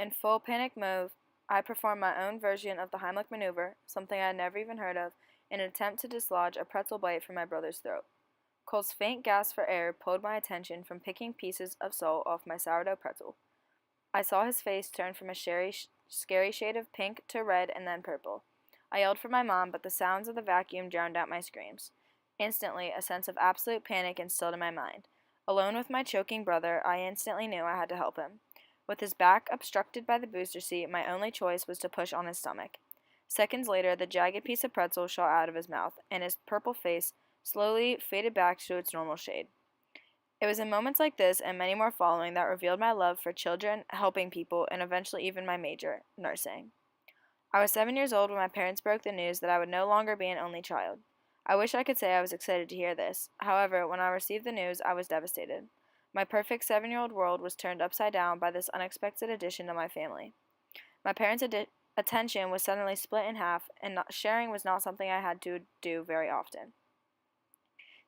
In full panic mode, I performed my own version of the Heimlich maneuver, something I had never even heard of, in an attempt to dislodge a pretzel bite from my brother's throat. Cole's faint gasp for air pulled my attention from picking pieces of salt off my sourdough pretzel. I saw his face turn from a scary shade of pink to red and then purple. I yelled for my mom, but the sounds of the vacuum drowned out my screams. Instantly, a sense of absolute panic instilled in my mind. Alone with my choking brother, I instantly knew I had to help him. With his back obstructed by the booster seat, my only choice was to push on his stomach. Seconds later, the jagged piece of pretzel shot out of his mouth, and his purple face slowly faded back to its normal shade. It was in moments like this, and many more following, that revealed my love for children, helping people, and eventually even my major, nursing. I was 7 years old when my parents broke the news that I would no longer be an only child. I wish I could say I was excited to hear this. However, when I received the news, I was devastated. My perfect 7-year-old world was turned upside down by this unexpected addition to my family. My parents' attention was suddenly split in half, and sharing was not something I had to do very often.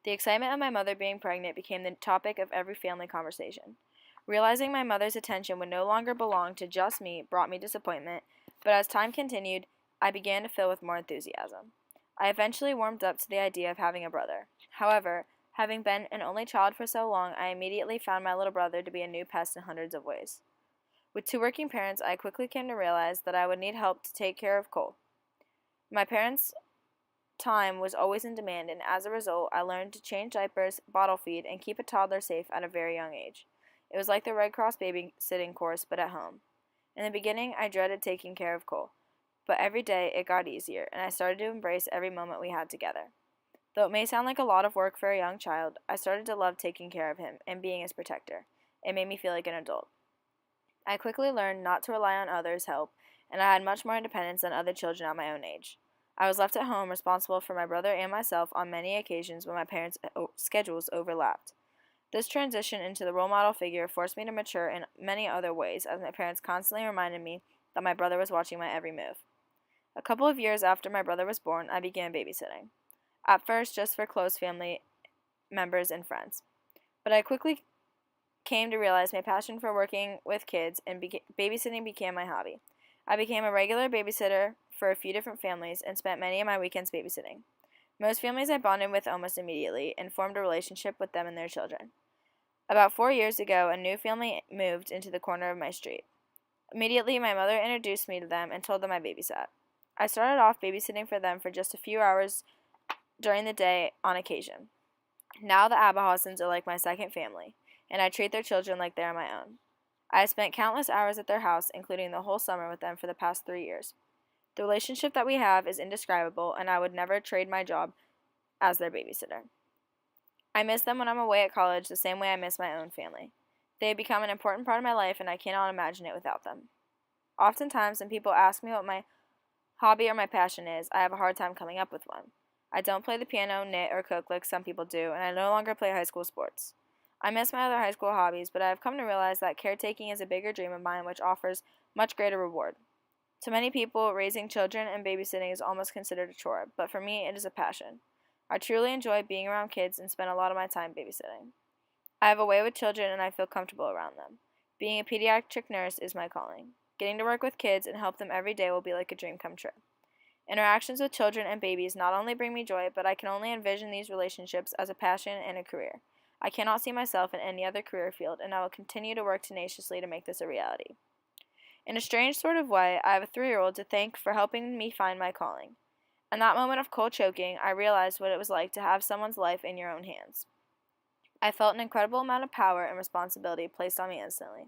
The excitement of my mother being pregnant became the topic of every family conversation. Realizing my mother's attention would no longer belong to just me brought me disappointment, but as time continued, I began to fill with more enthusiasm. I eventually warmed up to the idea of having a brother. However, having been an only child for so long, I immediately found my little brother to be a new pest in hundreds of ways. With 2 working parents, I quickly came to realize that I would need help to take care of Cole. My parents' time was always in demand, and as a result, I learned to change diapers, bottle feed, and keep a toddler safe at a very young age. It was like the Red Cross babysitting course, but at home. In the beginning, I dreaded taking care of Cole, but every day it got easier, and I started to embrace every moment we had together. Though it may sound like a lot of work for a young child, I started to love taking care of him and being his protector. It made me feel like an adult. I quickly learned not to rely on others' help, and I had much more independence than other children at my own age. I was left at home responsible for my brother and myself on many occasions when my parents' schedules overlapped. This transition into the role model figure forced me to mature in many other ways, as my parents constantly reminded me that my brother was watching my every move. A couple of years after my brother was born, I began babysitting. At first, just for close family members and friends. But I quickly came to realize my passion for working with kids, and babysitting became my hobby. I became a regular babysitter for a few different families and spent many of my weekends babysitting. Most families I bonded with almost immediately and formed a relationship with them and their children. About 4 years ago, a new family moved into the corner of my street. Immediately, my mother introduced me to them and told them I babysat. I started off babysitting for them for just a few hours during the day on occasion. Now the Abahassens are like my second family, and I treat their children like they are my own. I have spent countless hours at their house, including the whole summer with them for the past 3 years. The relationship that we have is indescribable, and I would never trade my job as their babysitter. I miss them when I'm away at college the same way I miss my own family. They have become an important part of my life, and I cannot imagine it without them. Oftentimes, when people ask me what my hobby or my passion is, I have a hard time coming up with one. I don't play the piano, knit, or cook like some people do, and I no longer play high school sports. I miss my other high school hobbies, but I have come to realize that caretaking is a bigger dream of mine which offers much greater reward. To many people, raising children and babysitting is almost considered a chore, but for me, it is a passion. I truly enjoy being around kids and spend a lot of my time babysitting. I have a way with children and I feel comfortable around them. Being a pediatric nurse is my calling. Getting to work with kids and help them every day will be like a dream come true. Interactions with children and babies not only bring me joy, but I can only envision these relationships as a passion and a career. I cannot see myself in any other career field, and I will continue to work tenaciously to make this a reality. In a strange sort of way, I have a 3-year-old to thank for helping me find my calling. In that moment of Cole choking, I realized what it was like to have someone's life in your own hands. I felt an incredible amount of power and responsibility placed on me instantly.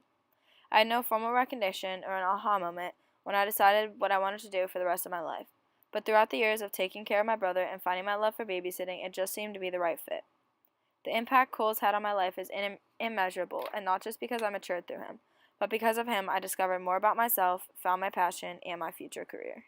I had no formal recognition or an aha moment when I decided what I wanted to do for the rest of my life. But throughout the years of taking care of my brother and finding my love for babysitting, it just seemed to be the right fit. The impact Cole's had on my life is immeasurable, and not just because I matured through him, but because of him I discovered more about myself, found my passion, and my future career.